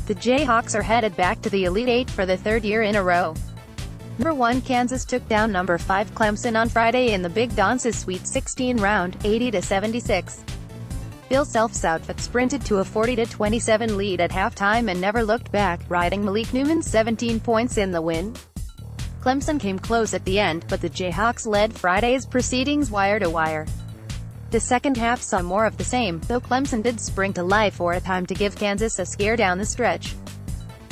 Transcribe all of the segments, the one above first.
the Jayhawks are headed back to the Elite Eight for the third year in a row. Number 1 Kansas took down number 5 Clemson on Friday in the Big Don's Sweet 16 round, 80-76. Bill Self's outfit sprinted to a 40-27 lead at halftime and never looked back, riding Malik Newman's 17 points in the win. Clemson came close at the end, but the Jayhawks led Friday's proceedings wire to wire. The second half saw more of the same, though Clemson did spring to life for a time to give Kansas a scare down the stretch.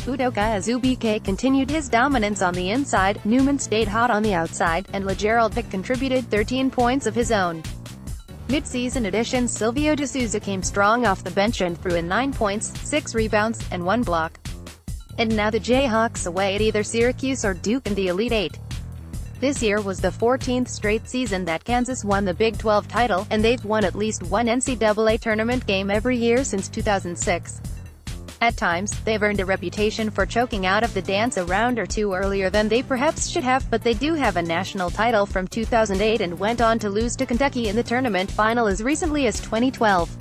Udoka Azubuike continued his dominance on the inside, Newman stayed hot on the outside, and LeGerald Pick contributed 13 points of his own. Mid-season addition Silvio De Souza came strong off the bench and threw in 9 points, 6 rebounds, and 1 block. And now the Jayhawks away at either Syracuse or Duke in the Elite Eight. This year was the 14th straight season that Kansas won the Big 12 title, and they've won at least one NCAA tournament game every year since 2006. At times, they've earned a reputation for choking out of the dance a round or two earlier than they perhaps should have, but they do have a national title from 2008 and went on to lose to Kentucky in the tournament final as recently as 2012.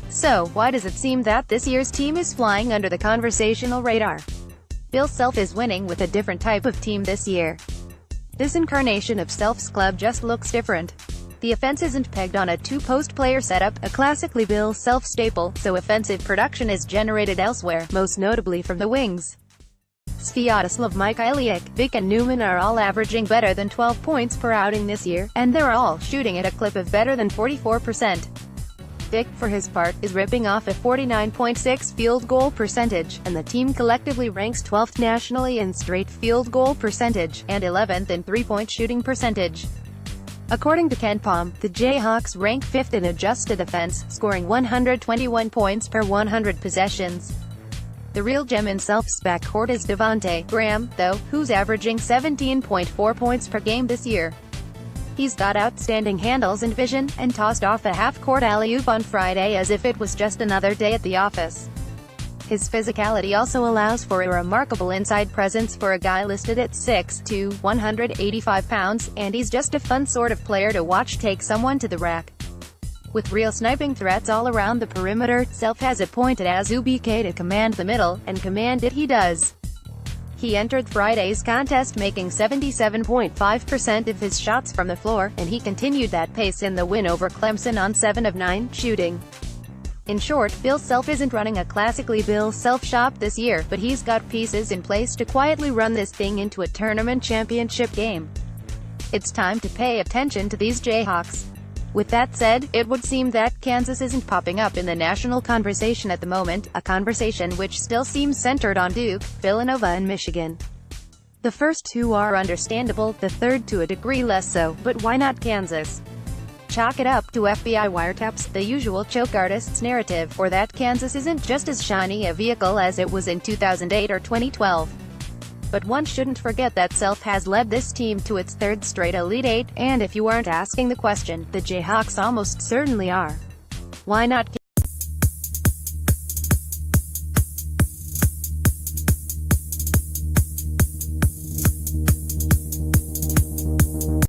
So, why does it seem that this year's team is flying under the conversational radar? Bill Self is winning with a different type of team this year. This incarnation of Self's club just looks different. The offense isn't pegged on a two-post player setup, a classically Bill Self staple, so offensive production is generated elsewhere, most notably from the wings. Sviatoslav, Mikhailiuk, Vic and Newman are all averaging better than 12 points per outing this year, and they're all shooting at a clip of better than 44%. Vic, for his part, is ripping off a 49.6 field goal percentage, and the team collectively ranks 12th nationally in straight field goal percentage, and 11th in three-point shooting percentage. According to KenPom, the Jayhawks rank 5th in adjusted offense, scoring 121 points per 100 possessions. The real gem in Self's backcourt is Devonte Graham, though, who's averaging 17.4 points per game this year. He's got outstanding handles and vision, and tossed off a half-court alley-oop on Friday as if it was just another day at the office. His physicality also allows for a remarkable inside presence for a guy listed at 6'2", 185 pounds, and he's just a fun sort of player to watch take someone to the rack. With real sniping threats all around the perimeter, Self has appointed Azubuike to command the middle, and command it he does. He entered Friday's contest making 77.5% of his shots from the floor, and he continued that pace in the win over Clemson on 7 of 9 shooting. In short, Bill Self isn't running a classically Bill Self shop this year, but he's got pieces in place to quietly run this thing into a tournament championship game. It's time to pay attention to these Jayhawks. With that said, it would seem that Kansas isn't popping up in the national conversation at the moment, a conversation which still seems centered on Duke, Villanova and Michigan. The first two are understandable, the third to a degree less so, but why not Kansas? Chalk it up to FBI wiretaps, the usual choke artist's narrative, or that Kansas isn't just as shiny a vehicle as it was in 2008 or 2012. But one shouldn't forget that Self has led this team to its third straight Elite Eight, and if you aren't asking the question, the Jayhawks almost certainly are. Why not